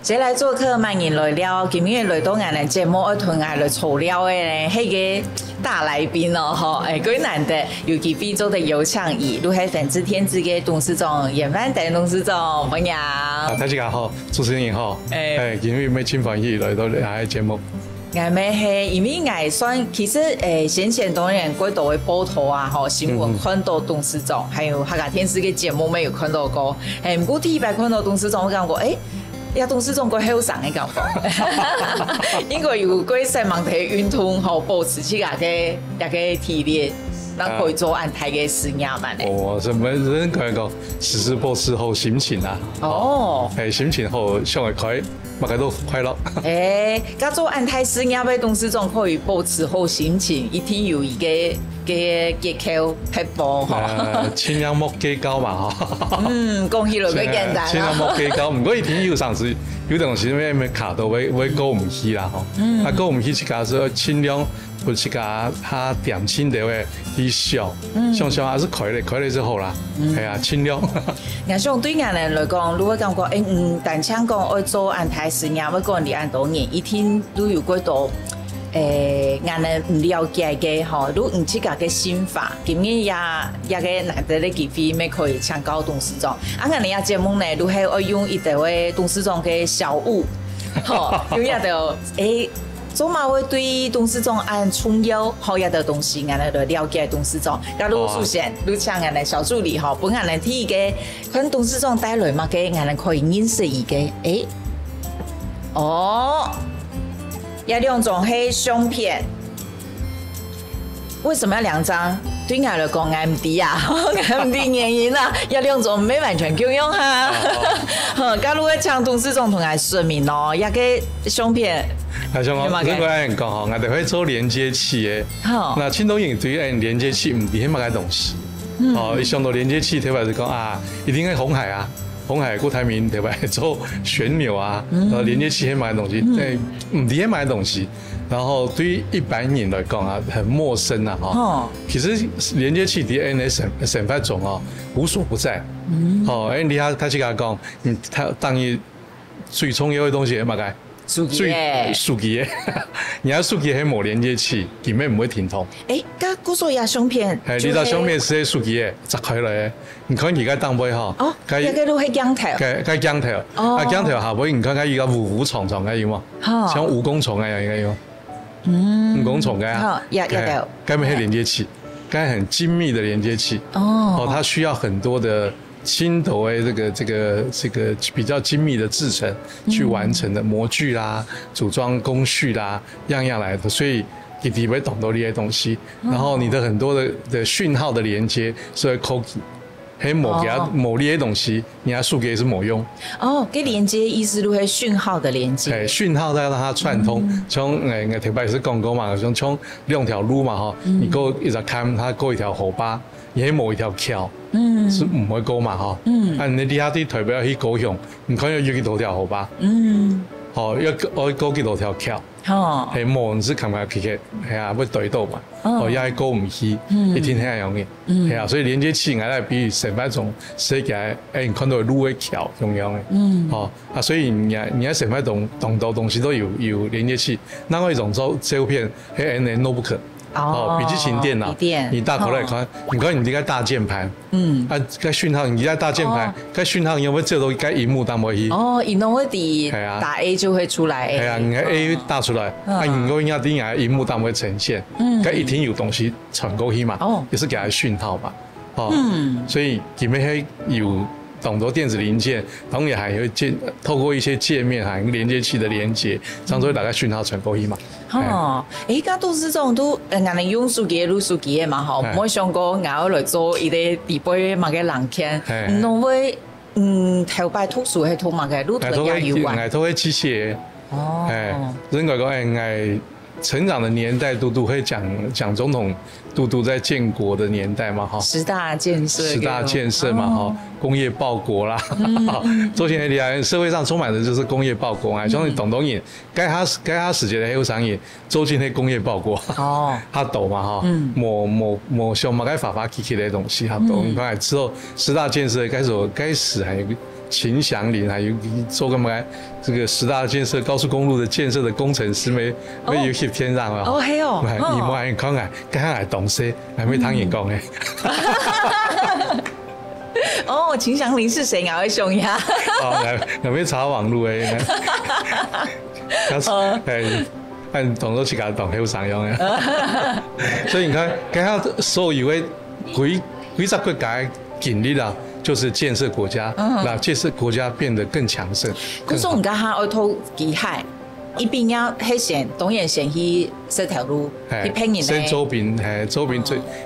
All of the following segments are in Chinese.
这来做客慢人来了，今日来到我哋节目一同我来吵了的呢，迄个大来宾哦，吼，几难得，尤其非洲的尤倡议，都系粉之天子嘅董事长严范德董事长，欢迎。大家好，主持人也好，今日咩请欢喜来到嚟节目。我咪係因為我算其實先前當然幾多嘅報道啊，吼新聞看到董事長，還有客家電視嘅節目沒有看到過，唔過第一擺看到董事長，我感覺呀董事長佢後生嘅感覺，應該有幾細盲體運動吼保持起來嘅一個體力。咱可以做安泰嘅事業嘛咧。哦，什麼人講時時保持好心情啊。哦。心情好，上會開，乜嘢都快樂。甲做安泰事業嘅董事長可以保持好心情，一定有一個結構撇步吼。千兩莫計較嘛嗬。講起來幾簡單。千兩莫計較，唔過一定有上次有陣時咩卡到會過唔去啦嗬。過唔去即家說千兩。不是甲他點清的話，去笑，想想還是開了之後啦，係啊，清了。我想對我人來講，如果感覺但請講要做安泰事業，要講你安多年，一天都有幾多我人唔了解嘅吼，都唔知家嘅心法，今日也個難得嘅機會，咪可以請教董事長。啊，我哋也節目呢，都係要用一啲位董事長嘅小物，吼，用一啲做嘛會對董事長按重要好一啲東西，我哋就了解董事長。假如出現，如像我哋小助理吼，本我哋睇嘅，可能董事長帶來嘛嘅，我哋可以認識伊嘅。有兩種係相片，為什麼要兩張？對我來講，我唔知啊，我唔知原因啊。有兩種唔係完全共用哈。假如我請董事長同我說明咯，一個相片。像我如果人講吼，我哋會做連接器嘅。那青東影對於連接器唔係乜嘅東西。一上到連接器，特別是講啊，一定係紅海啊，紅海郭台銘特別做旋鈕啊，連接器係乜嘅東西？唔係乜嘅東西。然後對於一般人來講啊，很陌生啊，哈。其實連接器啲 NS 成分種哦，無所不在。你睇佢講，佢當然最重要嘅東西係乜嘅？數據嘅，你要數據係冇連接器，裡面唔會停通。嗰個所有相片，你個相片是數據嘅，摘開來，你看而家當杯嗬，一個都係鏡頭，佢鏡頭，鏡頭下杯，你看佢而家蜈蟲蟲嘅要麼，像蜈蚣蟲嘅應該要，蜈蚣蟲嘅，該咪係連接器，該很精密的連接器，它需要很多的。青頭嘅這個比較精密的製程去完成的模具啦、組裝工序啦，樣樣來的，所以你會懂到呢些東西。然後你的很多的訊號的連接，所以 cookie 係某呢些東西，你要數據也是冇用。跟連接意思都係訊號的連接。訊號再讓它串通，從特別是講過嘛，從兩條路嘛，哈，你過一直看，它過一條河壩，也某一條橋。是唔會高嘛嗬，你底下啲台北去高雄，唔可以要幾多條河壩，要高幾多條橋，係冇人是琴日其實係啊，會對到嘛，也係高唔起，一天係容易，係啊，所以連接器我哋比成分種設計，你看到路嘅橋咁樣嘅，所以你喺成分種動到東西都有連接器，那個一種照片係 notebook。筆記型電腦，你大口來看，你看你這個大鍵盤，個訊號，你在大鍵盤，個訊號有冇接到個螢幕當冇去？螢幕會啲打 A 就會出來。係啊，你 A 打出來，你個要啲嘢螢幕當會呈現，個一定有東西傳過去嘛，也是給它訊號嘛，所以佢們係有懂得電子零件，當然還會透過一些界面還連接器的連接，這樣就會大概訊號傳過去嘛。家董事長都人哋用數據錄數據嘅嘛，嗬，唔會想過我要來做一啲地杯嘛嘅人權，唔會頭擺圖書係圖嘛嘅，錄圖也有關。都係機械，人講講成長的年代，嘟嘟會講總統嘟嘟在建國的年代嘛，哈，十大建設嘛，哈，工業報國啦，周星馳社會上充滿的就是工業報國啊，像董東影，該他時節的黑商業，周星馳工業報國，他懂嘛，哈，某像嘛該發起的東西，他懂，你看之後十大建設開始還有秦祥林，还有做个么这个10大建设高速公路的建设的工程师，没有去天上啊？哦，嘿哦，你莫爱讲啊，刚才懂些，还没听人讲诶。哦，秦祥林是谁啊？会想一下。哦，还没查网络诶。按动作去给他动，很常用的。所以你看，刚刚所有的几十国家的经历啦，就是建设国家，那建设国家变得更强盛。可是我们刚刚爱偷机海，一边要黑线东眼线去这条路，去骗人的。周边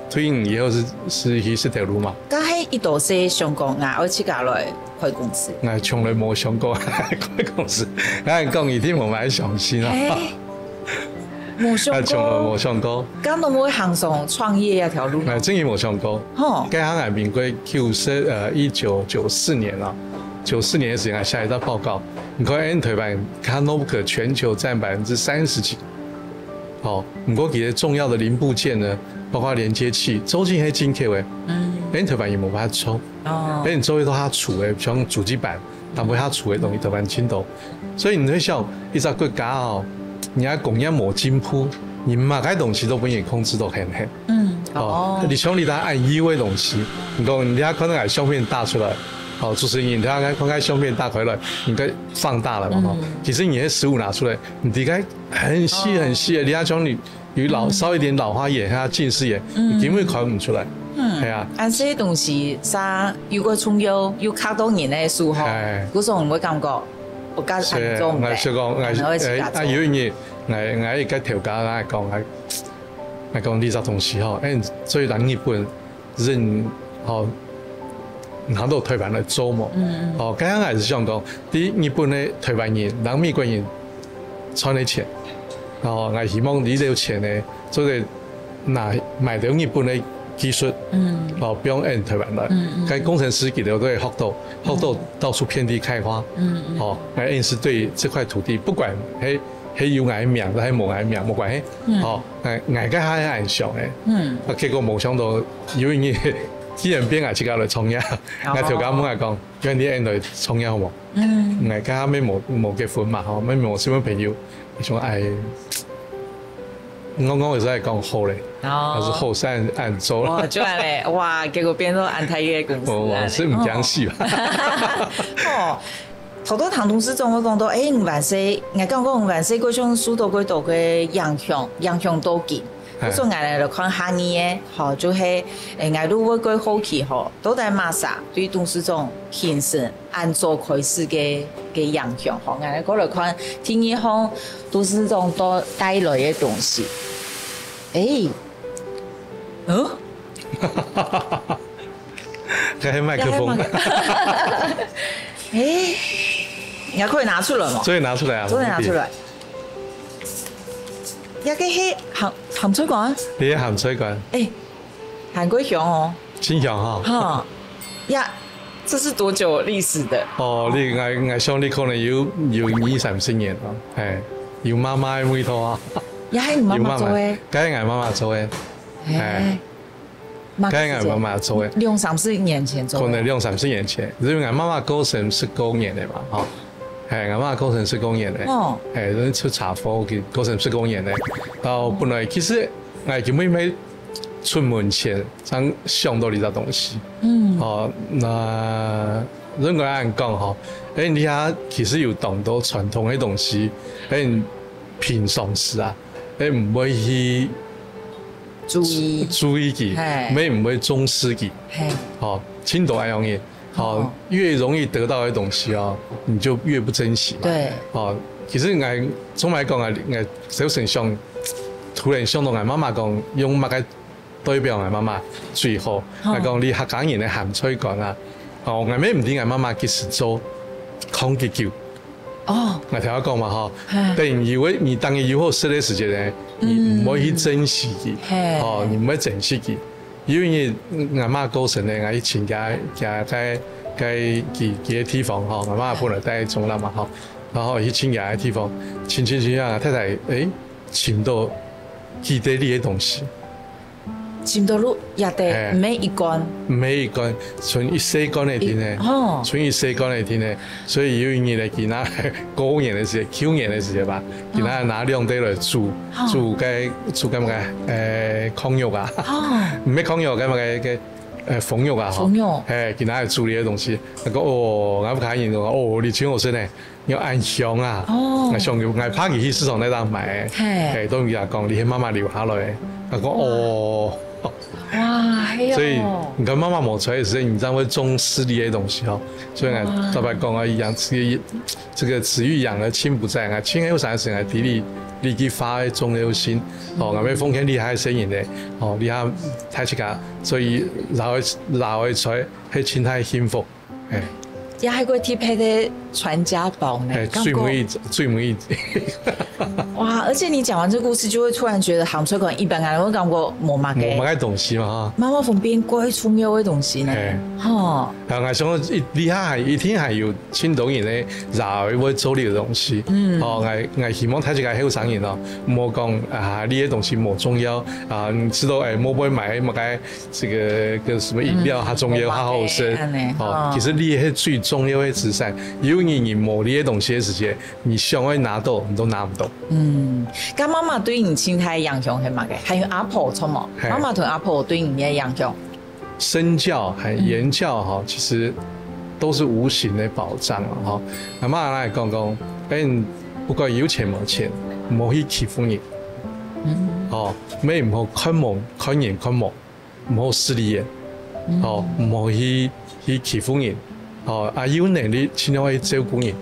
推进以后是去这条路嘛？刚才一度是上港啊，我去搞来开公司。我从来冇想过开公司，我讲一天我买上心啊。冇想過，咁都冇行上創業一條路。真係冇想過。該行係民國1994年啦，94年嘅時間下一道報告，你看台灣 Notebook 全球佔30%幾。哦，不過其實重要的零部件呢，包括連接器，周進係進口嘅。台灣有冇辦法抽？你周圍都係儲嘅，像主機板，但唔係佢儲嘅東西，台灣青島。所以你會想，一個國家哦。你要供應冇進鋪，你乜嘅東西都俾人控制到很。你像你睇按一位東西，你講你睇可能係相片打出來，就是你睇看相片打開來，你該放大了嘛，其實你嘅食物拿出來，你睇開很細很細，你睇像你有稍一點老花眼，嚇近視眼，你根本看唔出來。係啊，按這些東西，啥如果重要要卡到人嘅時候，嗰種唔會感覺。我家係做唔嚟，有嘢，我而家調價啦，講呢隻東西吼，最難日本人吼拿到台灣來做嘛，剛剛還是想講，第一日本嘅台灣人，讓美國人賺啲錢，我希望呢條錢呢，做嘅買到日本嘅技術，不用台灣來，該工程師佢哋都係學到到處遍地開花，是對這塊土地，不管係有愛命，還係冇愛命，冇關係，愛家係愛上嘅，結果冇想到有人既然變愛自己來創業，愛條家冇愛講，因為你愛來創業好冇，愛家咩冇結婚嘛，咩冇小朋友，仲愛。我有時係講好咧，還是後生按做啦。就係咧，哇！結果變咗按台嘅公司。所以唔講戲啦。好多唐同事總會講到，54，我講54嗰種數到幾多嘅影響都見。嗰種我哋嚟看下嘢嘅，就係我都會幾好奇到底馬啥對董事長形成按做開始嘅影響，我哋過來看聽一項董事長都帶來嘅東西。開麥克風。你可以拿出來嘛？可以拿出來啊！可以拿出來。一個係鹹水管。你係鹹水管。韓國響哦。真響哈。這是多久歷史的？你我想你可能有20-30年咯，係有媽媽嘅味道啊。也係媽媽做嘅。梗係我媽媽做嘅。梗係我媽媽做嘅。2-3年前做。可能2-3年前，因為我媽媽過身19年嘅嘛，係我媽媽過身19年嘅，係出茶貨嘅過身19年嘅。本來其實我根本沒出門前想想到呢個東西。那人個人講你睇其實有懂到傳統嘅東西，平常時啊，唔會去注意佢，唔會重視佢。青島一樣嘢。越容易得到的東西你就越不珍惜。對。其實我總來講我小時想突然想到我媽媽講，用乜嘅代表我媽媽最好。我講你客家人嘅鹹水管啊，我咩唔知我媽媽幾時做抗結球。我聽我講嘛但你當你以後識嘅時間咧，你唔可以去珍惜佢，你唔可以珍惜佢。因為我媽過身咧，我以前佢嘅地方我媽本來在中南嘛然後去親嘅地方，親啊太太尋到記得呢啲東西，心都路也得每一关，每一关存一世关来听的，存一世关来听的，所以有一年给那狗年的时候，Q 年的时候吧，给那拿两袋来煮干嘛个控肉啊，唔係控肉干嘛个凤肉啊，凤肉，给那煮呢啲东西，那个我看见哦，你请我说呢。要按香啊！我香要我拍去市場那度買，都人家講你喺媽媽留下來，我講哦，哇，所以你跟媽媽磨出來的時候，你知道會種視力的東西哦。所以我大白講啊，這個子欲養而親不在啊，親有啥事啊？地理去發的種有心哦，我們風險厲害聲音的哦，厲害睇起個，所以撈出來係親太幸福，也係個貼配的傳家寶呢，最滿意。哇！而且你講完這個故事，就會突然覺得鹹水館一般啊，我感覺冇乜嘅東西嘛哈。媽媽旁邊貴重要嘅東西呢，哈。我想你下係一天係要青島人咧，然後會做呢個東西。我希望睇住個好生意咯，唔好講啊呢啲東西冇重要啊，你知道冇會買乜嘅這個什麼飲料，它重要，它好食。其實呢係最重要嘅資產，如果你冇呢啲東西嘅時間，你想要拿到，你都拿唔到。咁媽媽對你親太影響係乜嘅？還有阿婆錯冇？媽媽同阿婆對你嘅影響？身教和言教哈，其實都是無形的保障啊哈。阿媽來講，不管有錢冇錢，唔好去欺負人。咩唔好看人看目，唔好勢利眼，唔好去欺負人。有能力盡量去照顧人。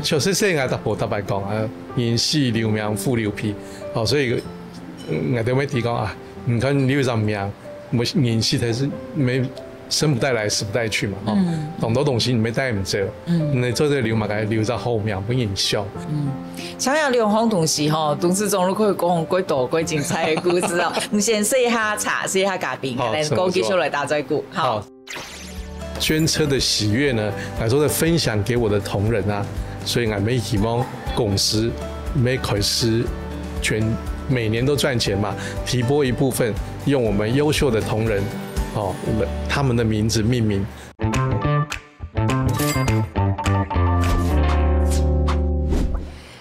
確實係我特別講啊，人死留名，父留皮。所以我哋咪提講啊，唔看留上名。人死才是沒生不帶來，死不帶去嘛，很多東西你沒帶唔走，你做這留嘛，該留在後面，不影響。想要兩項東西哈，董事長都可以講幾多幾精彩的故事哦。我先試一下茶，試一下咖啡，來講繼續來打嘴鼓。好，捐車的喜悅呢，來說的分享給我的同仁啊，所以我們希望公司沒開始每年都賺錢嘛，提撥一部分，用我們優秀的同仁，他們的名字命名。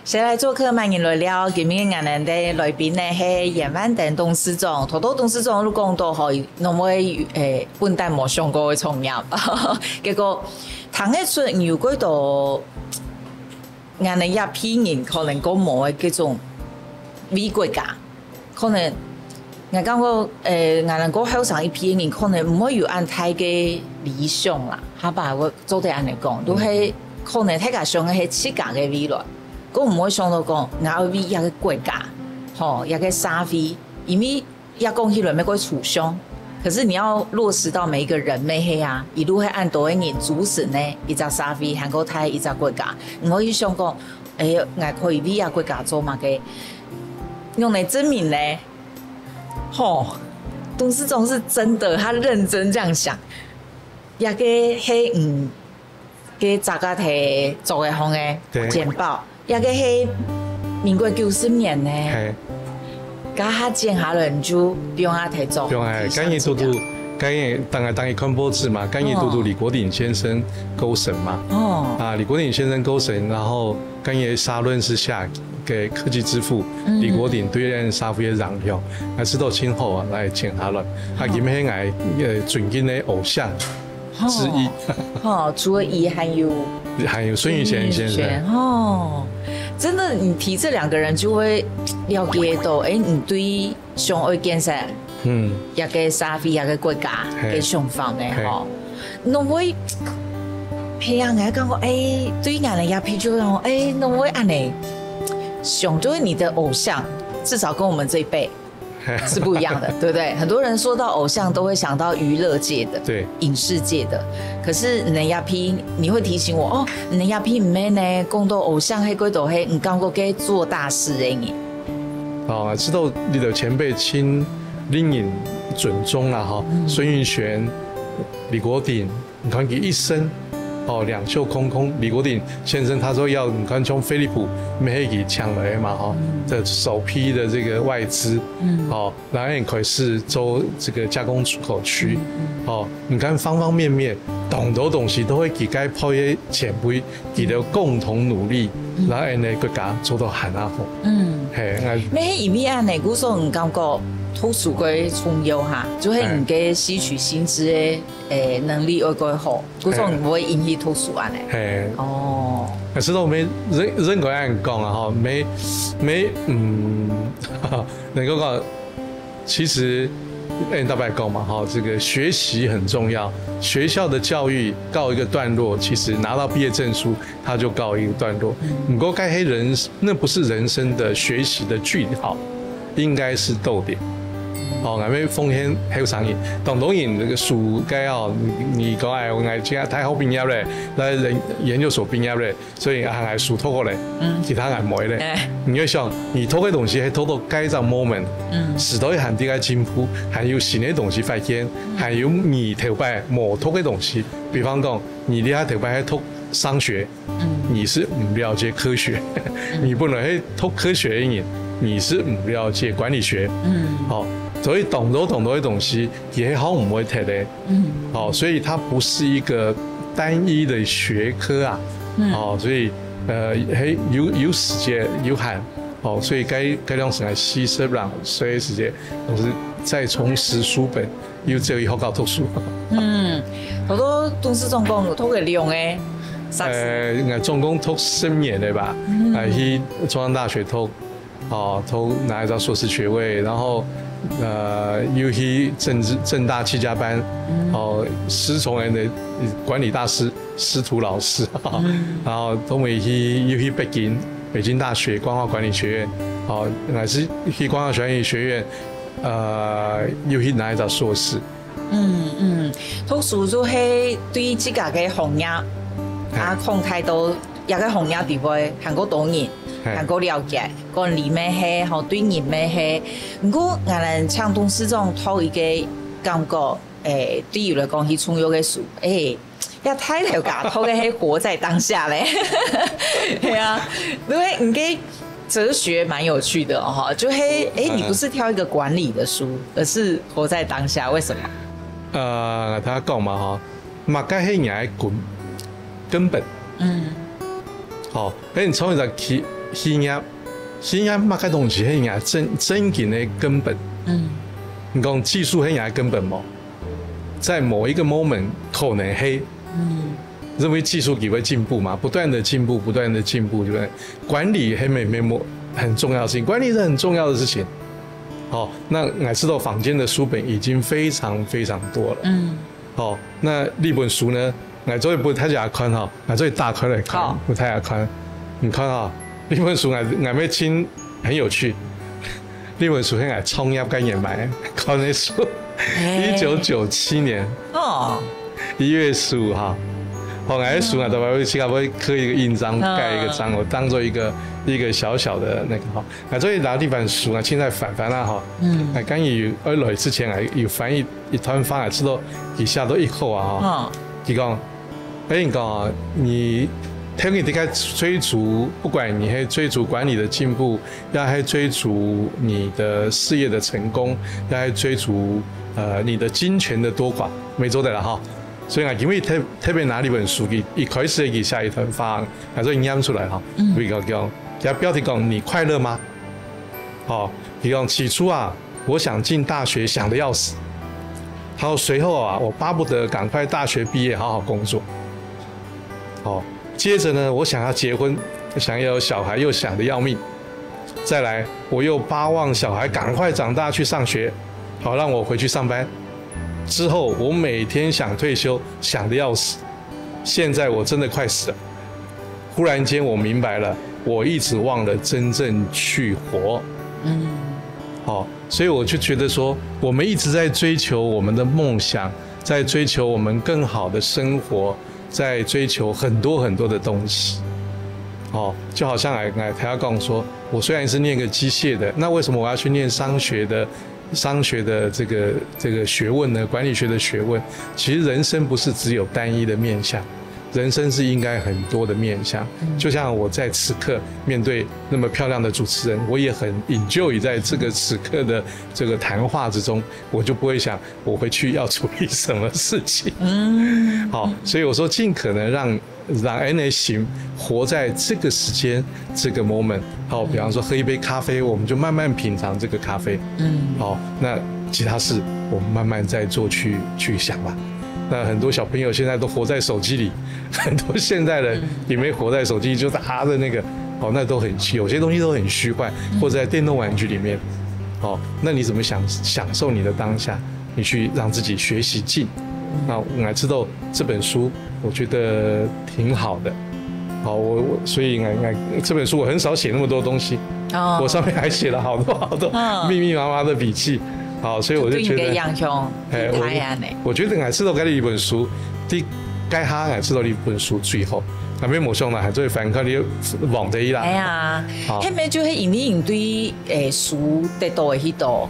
誰來做客萬人來了？今日我們的來賓呢係嚴萬登董事長，好多董事長都講到可以，我們本單冇想過會創業，結果談得出有幾多，我們一批人可能講冇嘅嗰種。美國家可能我感覺我能夠後生一批人可能唔會有按太嘅理想啦，嚇吧？我做得安尼講，都係可能大家想嘅係自家嘅未來，我唔會想到講我要為一個國家，一個社會，因為一講起來咩個處想，可是你要落實到每一個人咩係啊，一路係按多嘅人組成呢一個社會，韓國台一個國家，唔可以想講我可以為一個國家做乜嘅。用來證明呢，董事長是真的，他認真這樣想。也個係給大家睇做嘅項嘅簡報，也個係民國90年呢，家下剪下人就不用下睇做。不用係，今日當然看報紙嘛，今日讀李國鼎先生勾神嘛。李國鼎先生勾神，然後今日沙論是下。給科技之父李國鼎對人社會嘅讓向，我知道今後啊來請下來，佢係我尊敬嘅偶像之一。除了伊還有孫宇賢先生。真的，你提這兩個人就會了解到，你對上愛建設，一個社會一個國家嘅想法呢，我會培養我感覺，對我哋也譬如講，我會安尼。想就是你的偶像，至少跟我們這一輩是不一樣的，對不對？很多人說到偶像，都會想到娛樂界的、對影視界的。可是人家批，你會提醒我人家批唔咩呢？講到偶像係幾多係唔講過嘅做大事嘅你。知道你的前輩親令人尊重啦，孫運璇、李國鼎，你看佢一生两袖空空。李国鼎先生他说要你看从飞利浦没给抢来嘛的首批的这个外资，然后也可以是州这个加工出口区，你看方方面面，懂多东西都会给该抛些前辈，给的共同努力，然后呢国家做到很好。嘿，咩伊咪安尼，古说唔感觉图书馆重要哈，就系唔嘅吸取新知嘅能力会改好，古说唔会引起图书馆咧。嘿，可是都没任何人讲啊没能够讲，其实大白讲嘛这个学习很重要，学校的教育告一个段落，其实拿到毕业证书，它就告一个段落。不过该黑人那不是人生的学习的句号，应该是逗点。俺们风险还有上瘾，当然那个书该你讲我太好毕业嘞，来人研究所毕业嘞，所以还书透过来，其他还没嘞。你要想，你偷个东西，还偷到该张 moment，使到很大的进步，还有新的东西发现，还有你头摆没偷个东西，比方讲，你厉害头摆还偷商学，你是不了解科学，你不能去偷科学的人，你是不了解管理学，所以懂得的东西也好唔会睇咧，所以它不是一个单一的学科啊，所以有时间有限，所以该两时来吸收啦，所以时间都是再充实书本，又只有以后搞读书。好多都市总共都可以利用诶。总共读10年的吧，去中央大学读拿一张硕士学位，然后。又去政大7家班，师从人的管理大师师徒老师，然后都没又去北京大学光华管理学院，还是去光华学院，又去拿一张硕士。读书就係對自家嘅行業看態度，也個行業地位韓國多年。韓國了解，講裡面係好對人咩係，不過我哋唱東市種討一個感覺，對於嚟講係重要嘅書，要睇頭家討嘅係活在當下咧，係啊，因為你嘅哲學蠻有趣的哈，就係你不是挑一個管理的書，而是活在當下，為什麼？他講嘛嘛該係人嘅根本，你從一個企業乜嘅東西係人真正的根本。你講技術係人的根本冇，在某一個 moment 可能係，認為技術也會進步嘛，不斷的進步，對不對？管理係沒很重要的事情，管理是很重要的事情。那我知道坊間的書本已經非常非常多了。那呢本書呢，我做不太下看我做大看來看，不太下看。你看呢本書我要親很有趣，呢本書係我創業嗰年買，看呢書，1997年1月15號，我的書我都會去刻一個印章，蓋一個章，我當做一個小小的那個我所以拿呢本書我現在翻啦我剛要來之前我要翻一段翻，知道以下都一口佢講，你講你。聽你在追逐，不管你係追逐管理的進步，要係追逐你的事業的成功，要係追逐你的金錢的多寡，沒做得啦所以我因為特別拿呢本書，一開始給下一段話，我就念出來比較講，佢標題講你快樂嗎？佢講起初我想進大學想得要死，然後隨後我巴不得趕快大學畢業好好工作，接着呢，我想要結婚，想要有小孩，又想得要命。再來，我又巴望小孩趕快長大去上學，好讓我回去上班。之後，我每天想退休，想得要死。現在我真的快死了。忽然間，我明白了，我一直忘了真正去活。所以我就覺得說，我們一直在追求我們的夢想，在追求我們更好的生活。在追求很多很多的東西，就好像他要跟我說，我雖然是念個機械的，那為什麼我要去念商學的這個學問呢？管理學的學問，其實人生不是只有單一的面向，人生是应该很多的面向，就像我在此刻面对那么漂亮的主持人，我也很 enjoy 在这个此刻的这个谈话之中，我就不会想我回去要处理什么事情。好，所以我说尽可能让 N 行活在这个时间这个 moment。好，比方说喝一杯咖啡，我们就慢慢品尝这个咖啡。好，那其他事我们慢慢再做去想吧。那很多小朋友现在都活在手机里，很多现代人也没活在手机，就打的那个，哦，那都很有些东西都很虚幻，或者在电动玩具里面，哦，那你怎么享受你的当下？你去让自己学习进。那我来知道这本书，我觉得挺好的。好，所以这本书我很少写那么多东西，我上面还写了好多密密麻麻的笔记。好，所以我就觉得，我觉得我知道这一本书，第解下我知道呢本書最後，後尾冇上來係做翻佢啲皇帝啦。係啊，後尾就係因為應對書得到嘅迄度，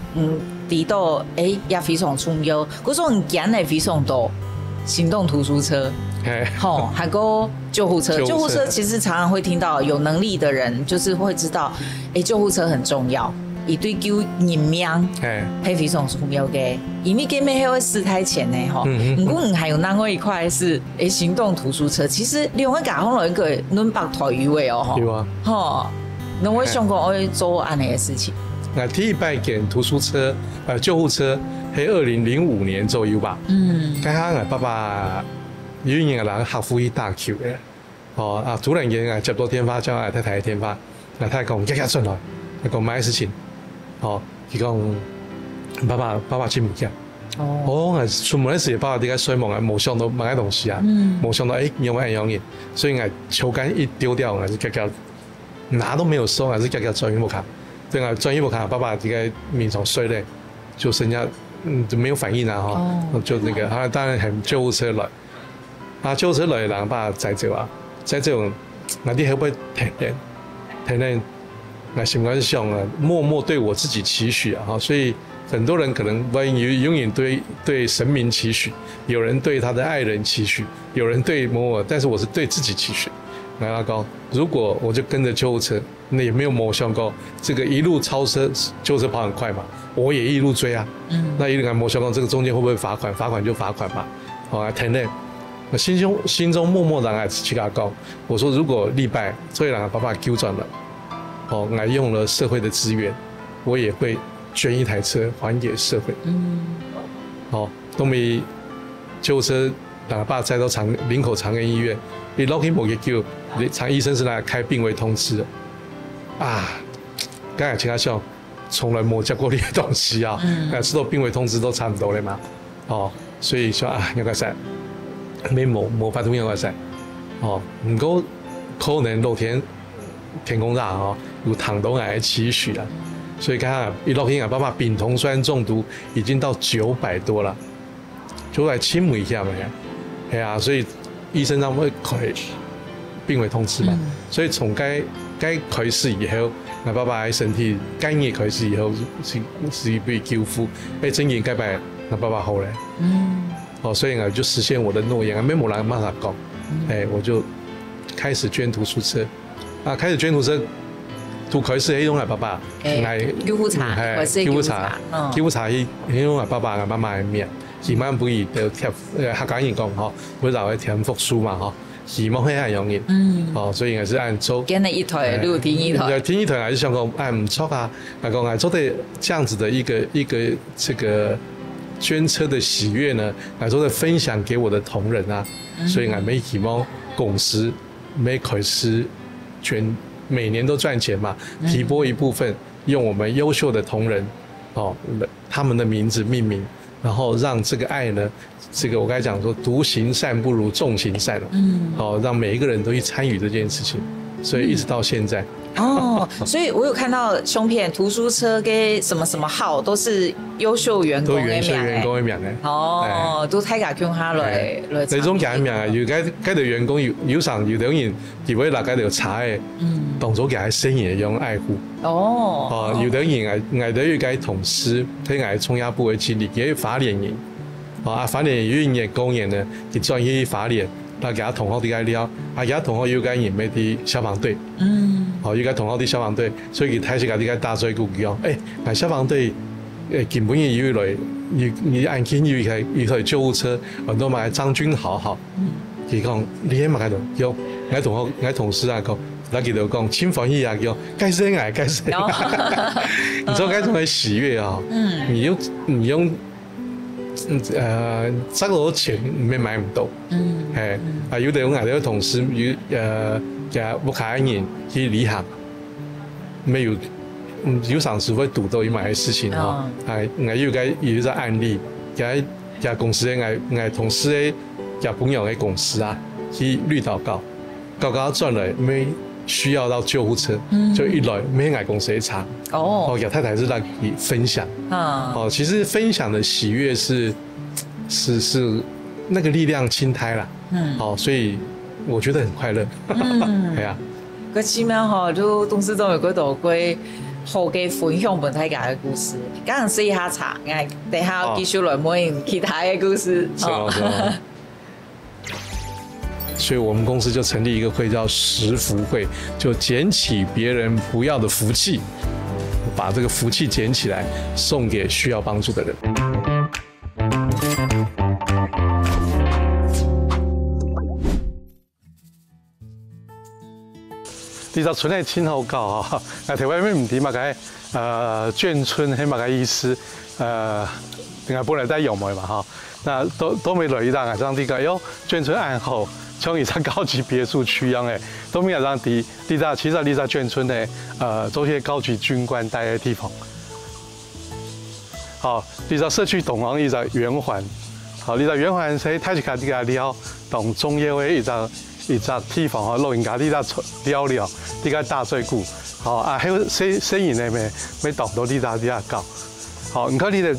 知道也非常重要。嗰種件係非常多，行動圖書車，好，還有救護車。救護車其實常常會聽到有能力的人，就是會知道，救護車很重要。伊對救人命係非常重要嘅，因為佢咩係4台前呢，吼。不過還有另外一塊是行動圖書車，其實你用甲講落一個暖白台語嘅哦，有啊，吼，那我想講我會做安尼嘅事情。我第一擺見圖書車救護車係2005年左右吧，嗰下我爸爸有一年個人客戶去打球嘅，哦啊，突然間我接到電話叫我太太電話，我太太講日出來，佢講咩事情？哦，佢講爸爸進唔見。我出門嗰時，爸爸點解衰忙啊？冇想到買啲東西啊，冇想到有冇人嘢，所以我球桿一丟掉，我就夾拿都沒有收，還是夾轉移不卡。對啊，轉移不卡，爸爸點解面上衰咧？就剩下就沒有反應啊，哈，就那個啊，當然係救護車來，啊救護車來，然後爸爸載走啊，載走，我啲會不會停咧？那心肝想啊，默默对我自己期許啊，所以很多人可能永遠對神明期許，有人對他的愛人期許，有人對某，但是我是對自己期許。那阿高，如果我就跟着救護車，那也沒有某想過這個一路超車，救護車跑很快嘛，我也一路追啊。那一路某想過這個中間會不會罰款？罰款就罰款嘛。好，停咧，我心中默默然去阿高，我說如果禮拜所以讓爸爸糾轉了。哦，我用了社會的資源，我也會捐一台車還給社會。哦，都沒救護車，把爸載到林口長庚醫院，你老起冇嘅叫，長醫生是來開病危通知的。啊，剛才聽他講，從來冇接過呢啲東西啊，知道病危通知都差唔多咧嘛。哦，所以說啊，有個曬，冇法度有個曬。哦，唔過可能露天空大哦。有糖都癌期許啊，所以看一落去啊，爸爸丙酮酸中毒已經到900多了，900輕微一下嘛，係啊，所以醫生會開病危通知嘛，所以從該開始以後，我爸爸的身體該年開始以後是被救復，真言該擺我爸爸好嘞，哦，所以我就實現我的諾言，沒冇人馬上講，我就開始捐圖書車，啊，開始捐圖車。都開始迄種係爸爸，救護車，救護車，救護車迄種係爸爸嘅媽媽嘅面，希望不如就貼客家人講吼，會留喺填福書嘛吼，希望係容易，哦，所以我是按周，跟了一台，路聽一台，聽一台還是想講唔錯啊，講我做的這樣子的一個這個捐車的喜悅呢，我做的分享給我的同仁啊，所以我沒希望公司沒開始捐。每年都賺錢嘛，提撥一部分用我們優秀的同仁，哦，他們的名字命名，然後讓這個愛呢，這個我剛才講說，獨行善不如眾行善了，哦，讓每一個人都去參與這件事情，所以一直到現在。哦，所以我有看到胸片圖書車跟什麼什麼號都是優秀員工的名，都優秀員工的名咧。哦，都睇下叫下來。你種假名啊，要該對員工有上有等人，如果大家要查嘅，當咗嘅係生意用愛護。哦，有等人係對於該同事，佢係衝壓部嘅經理，佢法聯營。啊，法聯有一年公演呢，佢專業法聯。那给他同好啲个了，啊，给他同好有间演咩啲消防队，好，有间同好啲消防队，所以佢睇起个啲个大水鼓叫，哎，消防队，根本也有来，你按紧有台救护车，很多嘛张军豪，佢讲你喺嘛喺度，叫我同學我同事啊講，那佢就講親歡喜啊叫，該生癌，你知道該種嘅喜悅啊，你用賺到錢你買唔到，係啊有啲我哋嘅同事有不卡人去旅行，沒有上次會賭到一買嘅事情哈，係我有個案例，嘅公司嘅同事嘅。交朋友的公司啊，去綠島搞轉來沒需要到救護車，就一來沒愛公司的查。有太太是來分享。其實分享的喜悅是那個力量輕胎啦。所以我覺得很快樂。係啊。個起碼吼，都董事長有嗰度過好嘅分享本大家嘅故事，剛剛試一下茶，等下繼續來問其他嘅故事。所以我們公司就成立一個會叫拾福會，就撿起別人不要的福氣，把這個福氣撿起來，送給需要幫助的人。你知道村內親好高哈，台灣咩唔掂嘛？佢眷村係嘛個意思？定係本來在用嘅嘛哈？那都沒留意到啊，這樣啲個喲，眷村暗後。像一隻高級別墅區一樣誒，都沒有讓其實你在眷村呢，做些高級軍官待的地方。好，你在社區同行一隻圓環，好，你在圓環係睇起來啲個了，同中業嘅一隻地方哦，老人家啲個了，啲個大水庫，好啊，還有生意呢沒動到啲個搞，好，你看你的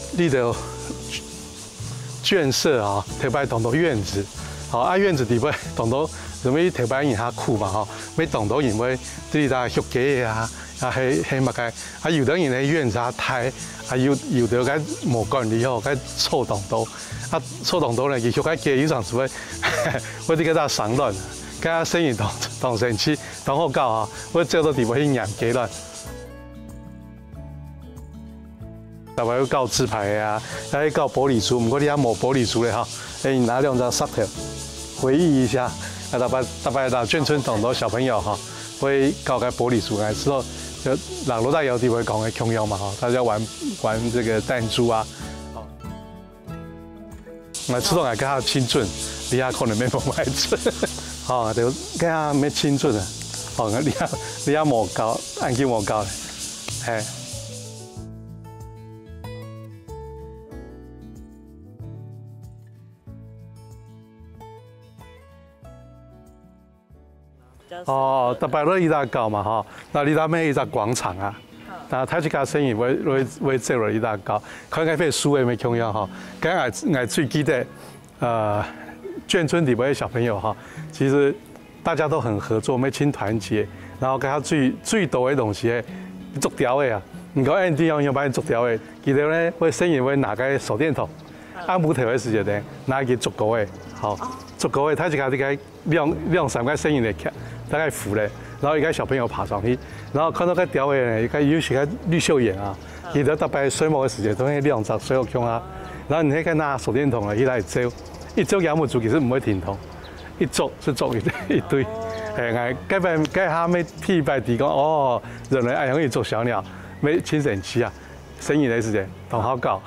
眷舍啊，特別動到院子。好，院子裡邊動到什麼特別人下酷嘛吼，沒動到因為啲個學家啊，係乜嘅，有的人喺院子下睇，有的個無管理後，個錯動到，錯動到呢，佢學家有陣時會啲個大上亂，個生意當成期當好搞啊，會做到地方去養雞亂。特別要搞紙牌啊，要搞玻璃珠，唔過你阿冇玻璃珠咧哈，拿兩張石條回憶一下，大白到眷村同到小朋友哈，會搞個玻璃珠啊，之後就人老大有啲會講嘅瓊瑤嘛哈，大家玩這個彈珠啊，我出到嚟家清準，你阿可能沒冇買準，好就家沒清準啊，好你阿冇搞，按鍵冇搞，係。特別咧依笪搞嘛吼，那你睇咩依笪廣場啊？但係睇住家生意會做落依笪搞，佢應該會輸嘅咩咁樣吼。咁我最記得眷村裡邊嘅小朋友哈，其實大家都很合作，咩親團結，然後佢佢最多嘅東西係竹條嘅啊，唔講按啲樣把你竹條嘅，記得咧會生意會拿個手電筒，按木頭嘅時間咧拿個竹篙嘅，好竹篙嘅睇住家啲個兩三個生意嚟劇。大概扶嘞，然後一個小朋友爬上去，然後看到個吊嘅呢，一個有些個綠繡眼啊，記得特別水墨嘅時間都係兩隻水陸腔啊，然後你可以拿手電筒啊，一來走，一走養木竹其實唔會停筒，一走是走一堆，該下咩批白地講哦，人類愛容易做小鳥，沒清晨期啊，生意嘅時間同好搞，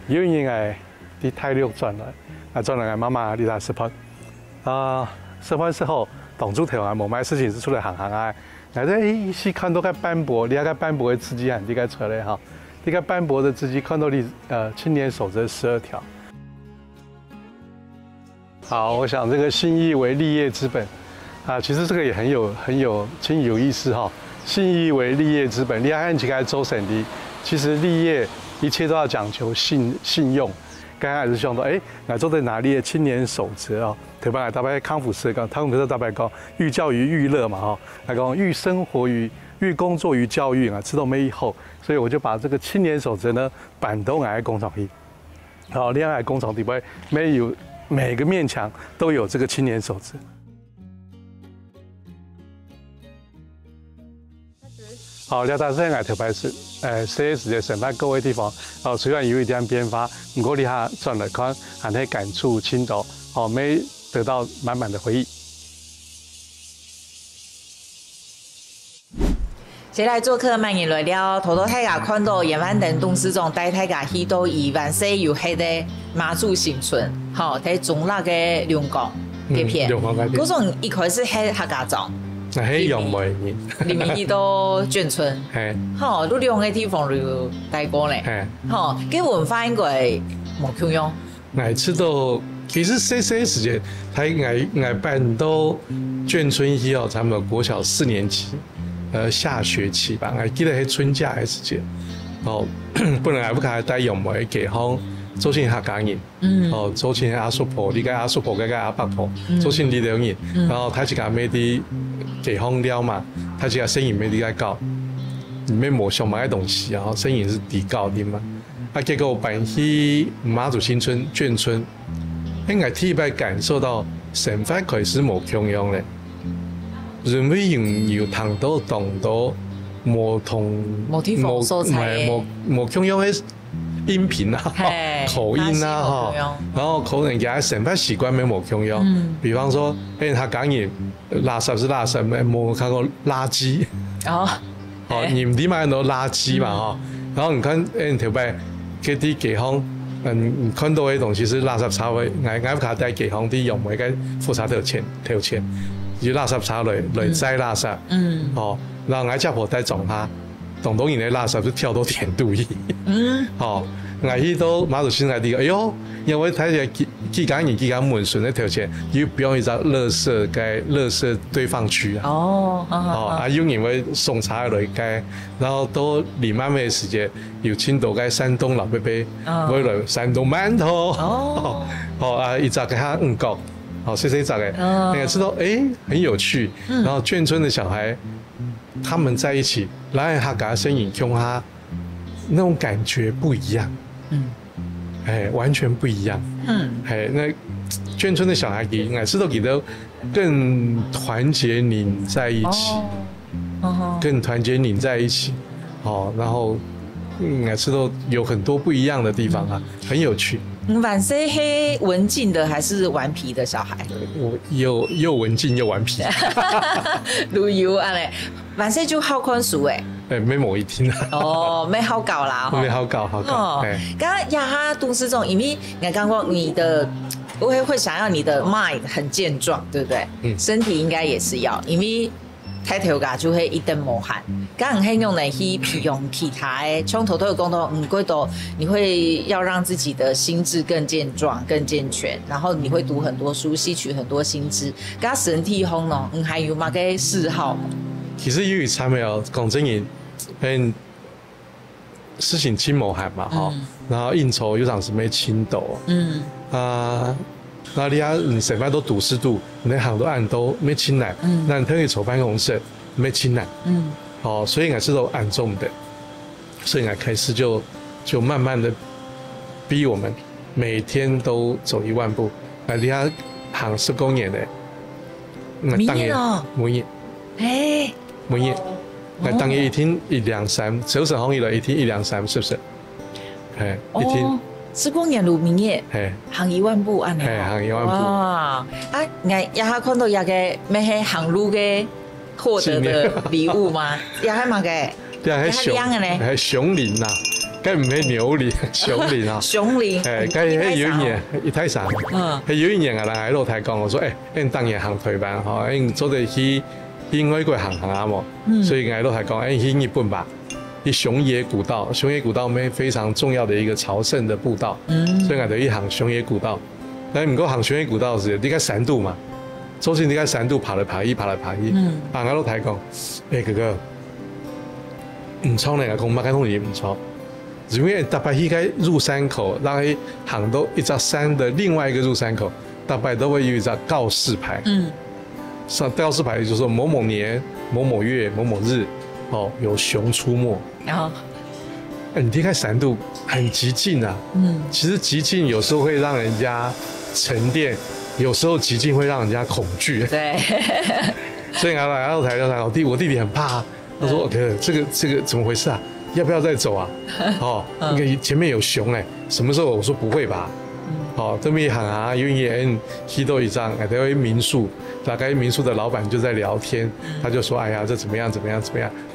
有人係啲太六轉來，轉來媽媽你來食飯啊。吃飯時候，當主頭啊，冇咩事情是出來行啊。嗱，是看到個斑駁，你睇個斑駁嘅字跡，你該出來哈。你個斑駁的字跡，看到你青年守則12條。好，我想這個信義為立業之本啊，其實這個也很有意思哈。信義為立業之本，你看起來周省的，其實立業一切都要講求信用。剛開始想到，我做在哪裡的青年守則啊？特別特別康復社講，康復社特別講寓教於育樂嘛，哈，來講寓生活於寓工作於教育啊，知道沒以後，所以我就把這個青年守則呢，板到我喺工廠裡，好，另外工廠裡邊沒有每个面墙都有这个青年手指。好，廖大生爱头牌是，CS 的审判各位地方，虽然有一点变化，不过你下转来看，还是感触深度，没得到满满的回忆。谁来做客慢言来了？头大家看到盐湾等董事长带大家去到宜万西有迄个马祖新村，睇中辣嘅龙岗嘅片，嗰種一開始係客家莊。係用梅面，里面去到眷村，好，都兩個地方就待過咧，好，跟文化應該冇共用。我知道，其實細時間，我辦到眷村以後，差唔多國小4年級，下學期吧，我記得係春假嘅時間，本來我不卡帶用梅給方。做成客家人，做成阿叔婆，你解阿叔婆，解阿伯婆，做成呢兩人，然後睇一間咩啲地方了嘛，睇一間生意咩啲解搞，裡面冇上買嘅東西，然後生意是低高啲嘛，結果辦去馬祖新村眷村，我第一擺感受到成塊佢是冇共用嘅，認為有談到動到冇同冇共用嘅。音頻啊，口音啊，然後可能也成班習慣沒冇共用。比方說，他講嘢垃圾是垃圾，冇看過垃圾。你唔點買到垃圾嘛？然後你看條擺嗰啲地方，你看到嘅東西是垃圾車位，我卡帶地方啲用每個複雜條錢，就垃圾車來載垃圾。然後我家婆帶裝下。東東人的垃圾就跳到田度去，我去到馬祖新村地，哎呦，因為睇住幾間門順的條線，要變一個垃圾堆放區啊。有人會送茶來街，然後到離慢嘅時間，有青島嘅山東老伯伯，會來山東饅頭，一隻嘅蝦五角，細細隻嘅，你知道，很有趣。然後眷村的小孩。他們在一起，然後客家聲音用他那種感覺不一樣，完全不一樣，那眷村的小孩給我知道給得更團結擰在一起，更團結擰在一起，然後我知道有很多不一樣的地方啊，很有趣。晚上是文靜的還是頑皮的小孩？我又文靜又頑皮，旅遊啊嘞，晚上就好看書沒某一天沒好搞啦，沒好搞。剛剛呀哈董事長，因為我剛剛你的，我會想要你的 mind 很健壯，對不對？身體應該也是要，因為。睇條架就係一定無限，咁唔係用嚟去培養其他嘅，從頭到講到嗰度，你會要讓自己的心智更健壯、更健全，然後你會讀很多書，吸取很多新知。咁身體方咯，還有乜嘅嗜好？其實因為參與講真嘢，事情真無限嘛，然後應酬有陣時咩青島，那你啊，成班都讀書讀，你行到按都沒親難，那你特別籌辦公室沒親難，所以我是都按重的，所以我開始就慢慢的逼我們每天都走1萬步，你啊行10公里的，每日哦，每日，我當日一天1、2、3，走成行業了一天1、2、3，是不是？一天。10公里路明夜，行1萬步按，行1萬步。哇！我也下看到一個咩係行路嘅獲得的禮物嗎？也係嘛嘅，也係熊鈴啊，梗唔係牛鈴，熊鈴啊。熊鈴，梗係有一年一台山，有一年啊，人喺度睇講，我說你當日行退班，你做得去外國行啊冇，所以我喺度睇講，去日本吧。熊野古道，熊野古道咩非常重要的一個朝聖的步道，所以我哋一行熊野古道。但唔過行熊野古道時，你喺山度嘛，周時你喺山度爬來爬去，我都睇講，哥哥，唔錯呢，我講乜嘢東西唔錯，因為特別去個入山口，然後行到一座山的另外一個入山口，特別都會有一個告示牌，上告示牌就是說某某年、某某月、某某日。有熊出沒，你離開山度很極靜啊。其實極靜有時候會讓人家沉淀，有时候极尽会让人家恐惧。对。所以来到台上，我弟弟很怕，他说：“OK，这个怎么回事啊？要不要再走啊？哦，前面有熊哎，什么时候？”我说：“不会吧。”哦，这么一行啊，因为去到一张，台湾民宿，大概民宿的老板就在聊天，他就说：“哎呀，这怎么样？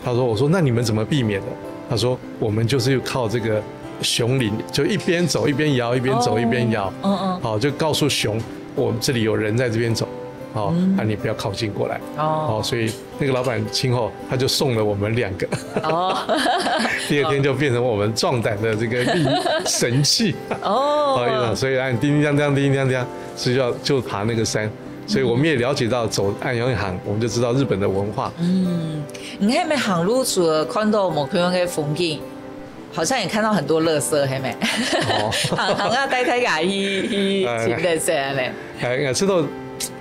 他说：“我说那你们怎么避免的？”他说：“我们就是靠这个熊岭，就一边走一边摇，一边走一边摇。好，就告诉熊，我们这里有人在这边走。”哦，你不要靠近过来。哦，所以那个老板亲后，他就送了我们2个。哦，第2天就变成我们壮胆的这个神器。哦，所以按叮叮当当，叮叮当当，所以就爬那个山。所以我们也了解到走按阳行，我们就知道日本的文化。你那边行路除了看到某个的风景，好像也看到很多垃圾，嘿没？行啊，带牙去清垃圾嘞。知道。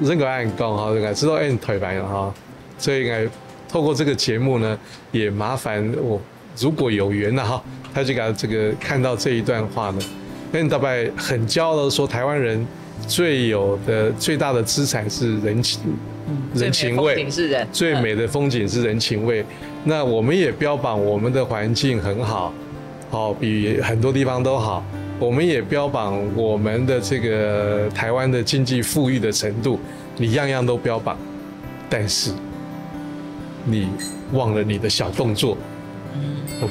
人个按讲哈，知道按退白了哈，所以透过这个节目呢，也麻烦我如果有缘了哈，他就这个看到这一段话呢，按大概很骄傲的说，台湾人最大的资产是人情味，最美的风景是人情味。那我们也标榜我们的环境很好，好比很多地方都好。我们也标榜我们的这个台湾的经济富裕的程度，你样样都标榜，但是你忘了你的小动作。我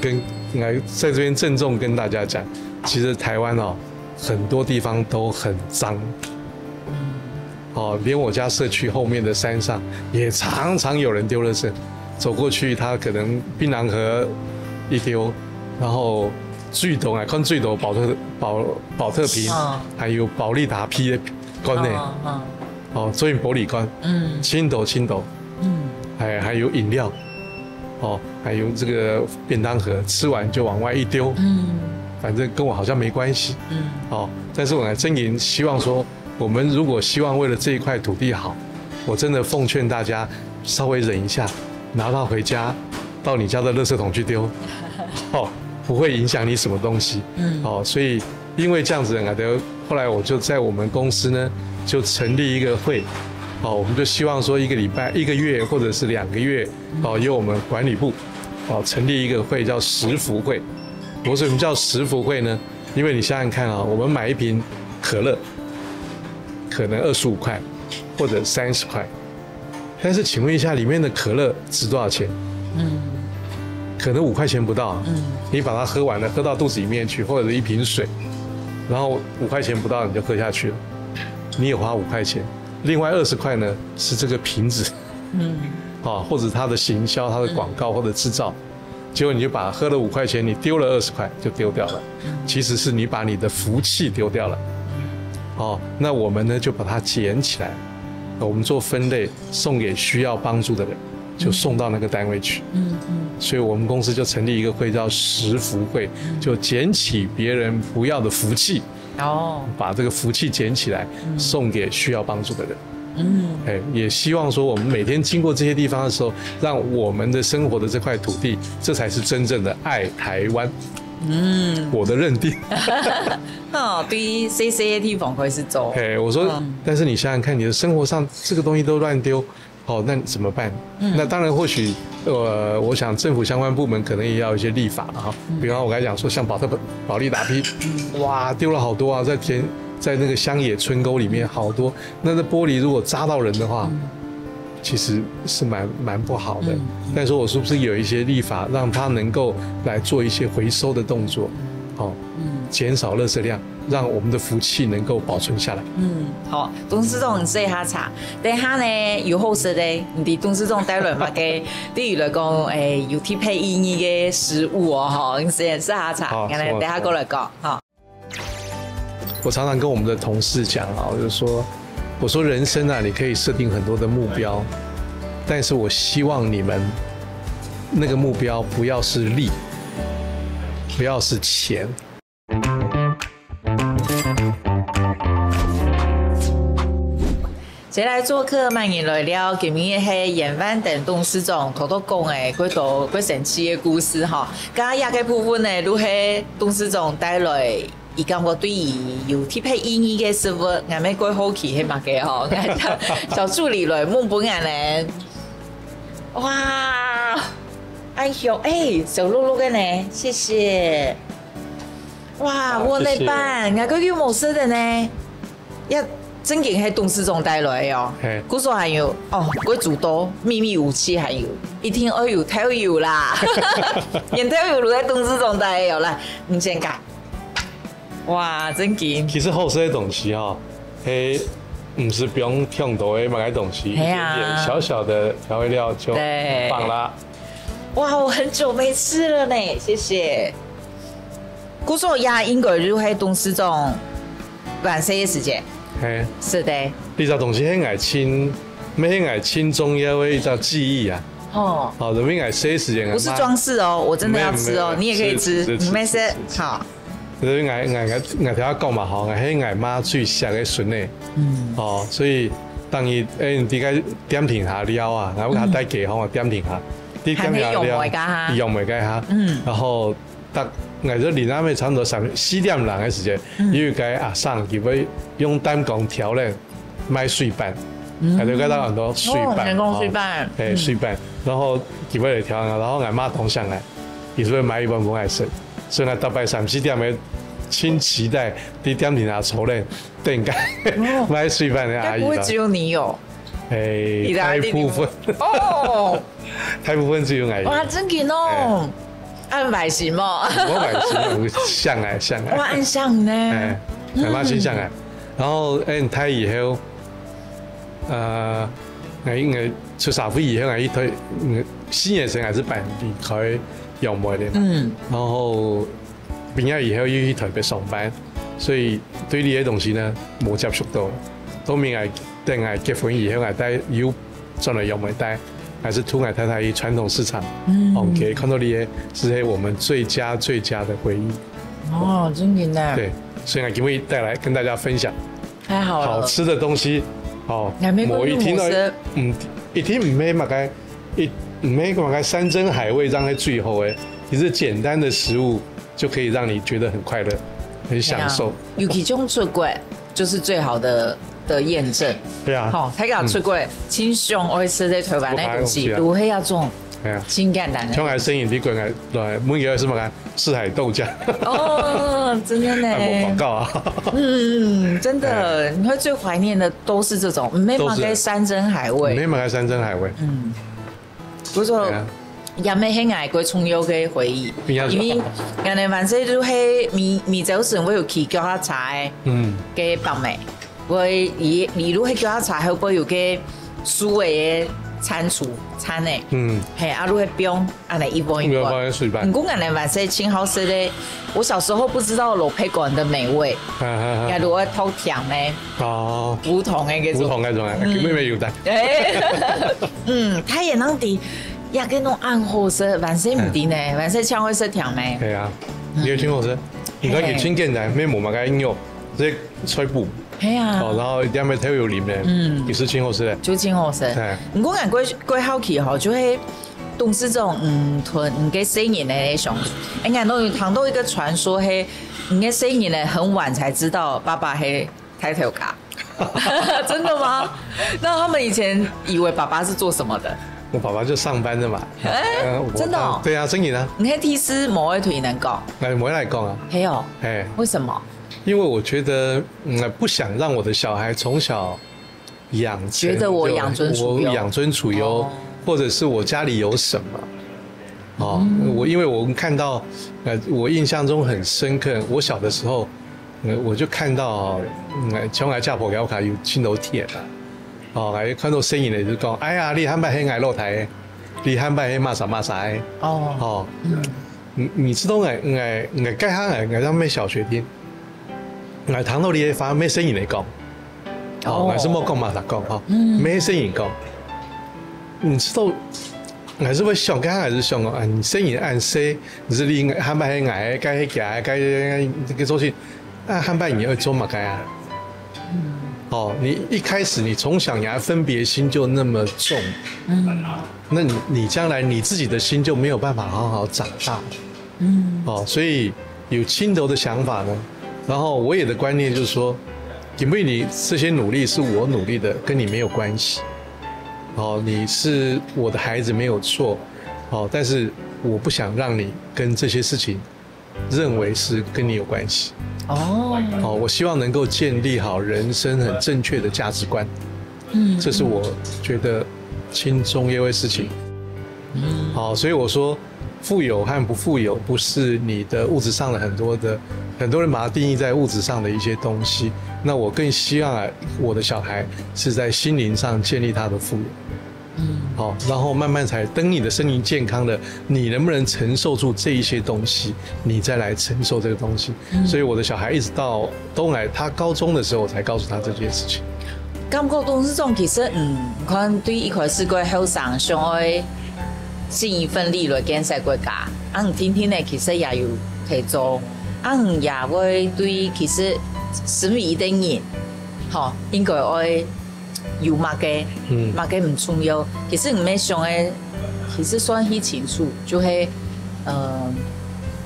在这边郑重跟大家讲，其实台湾很多地方都很脏。连我家社区后面的山上也常常有人丢垃圾，走过去他可能槟榔盒一丢，然后最多看最多保特瓶，还有保利达 P 的罐呢，所以玻璃罐，青豆，还有饮料，还有这个便当盒，吃完就往外一丢，反正跟我好像没关系，但是我真也希望说，我们如果希望为了这一块土地好，我真的奉劝大家稍微忍一下，拿到回家，到你家的垃圾桶去丢，不会影响你什么东西。所以因为这样子后来我就在我们公司呢，就成立一个会，我们就希望说1个月或者是2个月，由我们管理部，成立一个会叫10福会。为什么叫10福会呢？因为你想想看我们买一瓶可乐，可能25块或者30块，但是请问一下，里面的可乐值多少钱？可能5块钱不到，你把它喝完了，喝到肚子里面去，或者是一瓶水，然后5块钱不到你就喝下去了，你也花5块钱，另外20块呢是这个瓶子，或者它的行销、它的广告或者制造，结果你就把喝了5块钱，你丢了20块就丢掉了，其实是你把你的福气丢掉了，那我们呢就把它捡起来，我们做分类，送给需要帮助的人。就送到那个单位去，所以我们公司就成立一个会叫10福会，就捡起别人不要的福气，把这个福气捡起来，送给需要帮助的人。也希望说我们每天经过这些地方的时候，让我们的生活的这块土地，这才是真正的爱台湾。我的认定。对 CCAT 访会是走。我说，但是你想想看，你的生活上这个东西都乱丢。那怎么办？那当然，或许我想政府相关部门可能也要一些立法了比方我刚才讲说，像保利达 P， 哇，丢了好多啊，在那个乡野村沟里面好多，那玻璃如果扎到人的话，其实是蛮不好的。但是我是不是有一些立法，让它能够来做一些回收的动作，减少垃圾量，让我们的福气能够保存下来。好，董事长这下查，等下呢有好食的，你董事长带来嘛嘅，例如来讲，有提配意义嘅食物你先试下查，等下过来讲我常常跟我们的同事讲我说人生你可以设定很多的目标，但是我希望你们那个目标不要是利，不要是钱。这来做客慢言来了，今日是严万等董事长偷偷讲的几道几神奇的故事哈。刚刚亚个部分呢，都是董事长带来伊感觉对伊有特别意义嘅事物，俺们过好奇迄嘛嘅吼，小助理来问本俺呢，哇，哎呦，哎，小露露嘅呢，谢谢。哇，我那班，俺个有冇事的呢？要真嘅係董事長帶來哦。嗰時候還有哦，嗰組多秘密武器還有，一聽哦有跳油啦，演跳油都喺董事長帶有啦，唔先講。哇，真勁！其實好食的東西哈，嘿，唔是不用挺多的買個東西，一點點小小的調味料就棒啦。哇，我很久沒吃了呢，謝謝。嗰時候呀，應該就喺董事長晚些時間。是的。你這東西很愛親，沒很愛親重要的一個記憶啊。哦。好，人民愛些時間。不是裝飾哦，我真的要吃哦，你也可以吃，你沒事。好。人民愛聽我講嘛，吼，係愛媽最錫嘅孫誒。嗯。哦，所以當伊你該點評下了啊，然後佢帶給我點評下，你點評下了，用唔該下，然後得。我咗連啱尾差唔多4點鐘嘅時間，因為佢阿生佢會用單鋼條咧買水板，係對佢得很多水板，人工水板，水板，然後佢會嚟調，然後我媽同上嚟，佢就會買一碗碗嚟食，所以我大概3、4點嘅親期待啲點評下坐咧，突然間買水板嘅阿姨，不會只有你有，大部分哦，大部分只有我。哇，真勁哦！按買型嘛，我買型像哎像哎，哇，按像呢，還蠻形象哎。然後睇以後，我出社會以後，我一推新嘅時候還是辦離開業務的嘛。然後畢業以後又去台北上班，所以對呢啲東西呢冇接觸到。到面係等係結婚以後，係帶要轉來業務帶。還是突然太太以傳統市場，OK，看到呢些是我們最佳的回憶。哦，真的呢。對，所以我今日帶來跟大家分享，太好了，好吃的東西，哦，我一聽到，一聽唔係嘛個，唔係嘛個山珍海味，讓喺最後誒，其實簡單的食物就可以讓你覺得很快樂，很享受。尤其種出國就是最好的驗證，對啊，好，睇下出國，親上愛吃在台灣的東西，都係一種，係啊，真簡單。像係生意啲貴嘅，來每個是乜嘅？四海豆漿。哦，真的呢。冇廣告啊。真的，你會最懷念的都是這種，沒買個山珍海味。沒買個山珍海味。不過也沒很愛過重要嘅回憶，因為人哋晚上都係米早晨我有去叫下茶嘅白梅。我例如迄叫他茶，後邊有個蘇嘅餐廚餐誒，係啊，如迄邊安尼一碗一碗。唔過人哋晚上挺好食的，我小時候不知道滷配管的美味，也如果偷甜呢，哦，不同嘅嗰種，不同嗰種啊，妹妹有得。他也能啲，也嗰種暗好食，晚上唔啲呢，晚上超會食甜咩？係啊，你有挺好食，而家佢清簡單，咩冇乜嘅應用，即係菜脯。係啊，哦，然後點樣睇有裡面，也是挺好食的，就挺好食。唔過人過好奇吼，就係董事長屯嘅生意咧上，人都有聽到一個傳說係，嘅生意咧很晚才知道爸爸係抬頭家，真的嗎？那他們以前以為爸爸是做什麼的？我爸爸就上班的嘛。真的哦？對啊，生意呢？你係提示某一腿能講？冇人嚟講啊。係哦。為什麼？因為我覺得，不想讓我的小孩從小養成，覺得我養尊處優，或者是我家裡有什麼，哦，因為我看到，我印象中很深刻，我小的時候，我就看到，從我家婆給我看有青頭鐵啊，哦，看到生意咧就講，哎呀，你漢白黑矮露台，你漢白黑馬啥馬啥，哦，你知道我街下我當咩小學啲。我談到呢啲話，咩生意嚟講？我是冇講馬達講哈，咩生意講？你知道，我是會想講還是想講？你生意按 C， 你是你漢白係矮，該係假，該個做起，漢白你要做乜該啊？哦，你一開始你從小你還分別心就那麼重，那你將來你自己的心就沒有辦法好好長大，哦，所以有親頭的想法呢。然后我也的观念就是说，因为你这些努力是我努力的，跟你没有关系。哦，你是我的孩子没有错，哦，但是我不想让你跟这些事情认为是跟你有关系。哦，我希望能够建立好人生很正确的价值观。这是我觉得轻重要的事情。好，所以我说，富有和不富有不是你的物质上的很多人把它定义在物质上的一些东西。那我更希望我的小孩是在心灵上建立他的富有。好，然后慢慢才等你的身体健康了，你能不能承受住这一些东西，你再来承受这个东西。所以我的小孩一直到东来他高中的时候，我才告诉他这件事情。感觉董事长其实可能对一块四个后生想要尽一份力来建设国家，天天呢其实也有去做，也会对其实身为一个人，吼应该会有嘛个唔重要，其实唔要想的，其实算很清楚，就是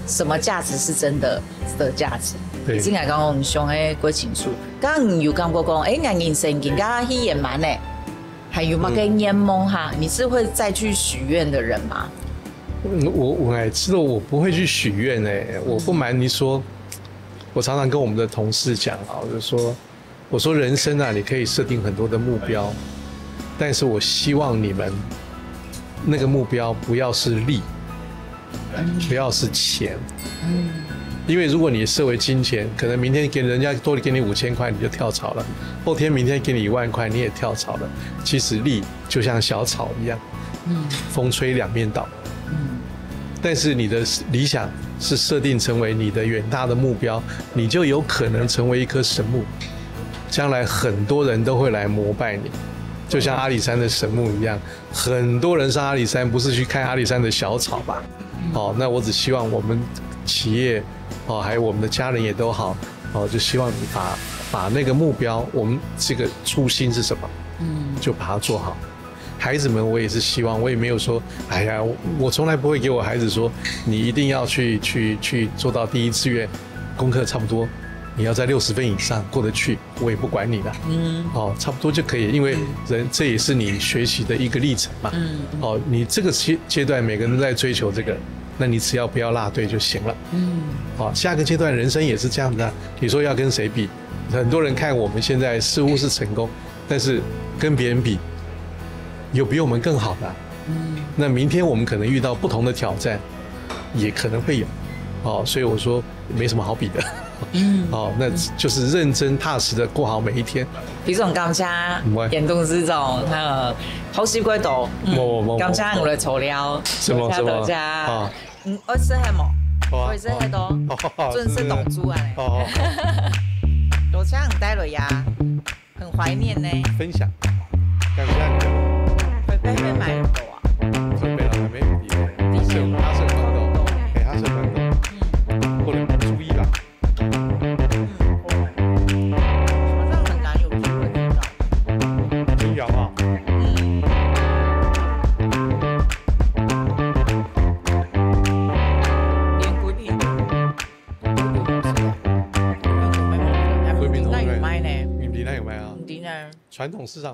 什么价值是真的价值。已经来讲我唔想的过清楚，刚有感觉讲，人人生更加去圆满呢，还有嘛个愿望哈？你是会再去许愿的人吗？我知道我不会去许愿我不瞒你说，我常常跟我们的同事讲啊，我说人生啊，你可以设定很多的目标，但是我希望你们那个目标不要是利，不要是钱。因为如果你设为金钱，可能明天给人家多给你5000块你就跳槽了，后天明天给你1万块你也跳槽了。其实利就像小草一样，风吹两面倒。但是你的理想是设定成为你的远大的目标，你就有可能成为一棵神木，将来很多人都会来膜拜你，就像阿里山的神木一样。很多人上阿里山不是去看阿里山的小草吧？那我只希望我们企业还有我们的家人也都好，就希望你把那个目标，我们这个初心是什么，就把它做好。孩子们，我也是希望，我也没有说，哎呀，我从来不会给我孩子说，你一定要去做到第1志愿，功课差不多，你要在60分以上过得去，我也不管你的，差不多就可以，因为这也是你学习的一个历程嘛，你这个阶段每个人都在追求这个。那你只要不要落队就行了。下个阶段人生也是这样的。你说要跟谁比？很多人看我们现在似乎是成功，但是跟别人比，有比我们更好的。那明天我们可能遇到不同的挑战，也可能会有。所以我说没什么好比的。那就是认真踏实的过好每一天。比如感謝嚴董事長，好少鬼度，感謝我哋材料，感謝大家。我食係冇，我食係多，準時動作啊！多謝你帶來呀，很懷念呢。分享，感謝你的。會不會買很多啊？準備了，還沒有底。他是很關東，他是很關東，或者注意吧。传统市场。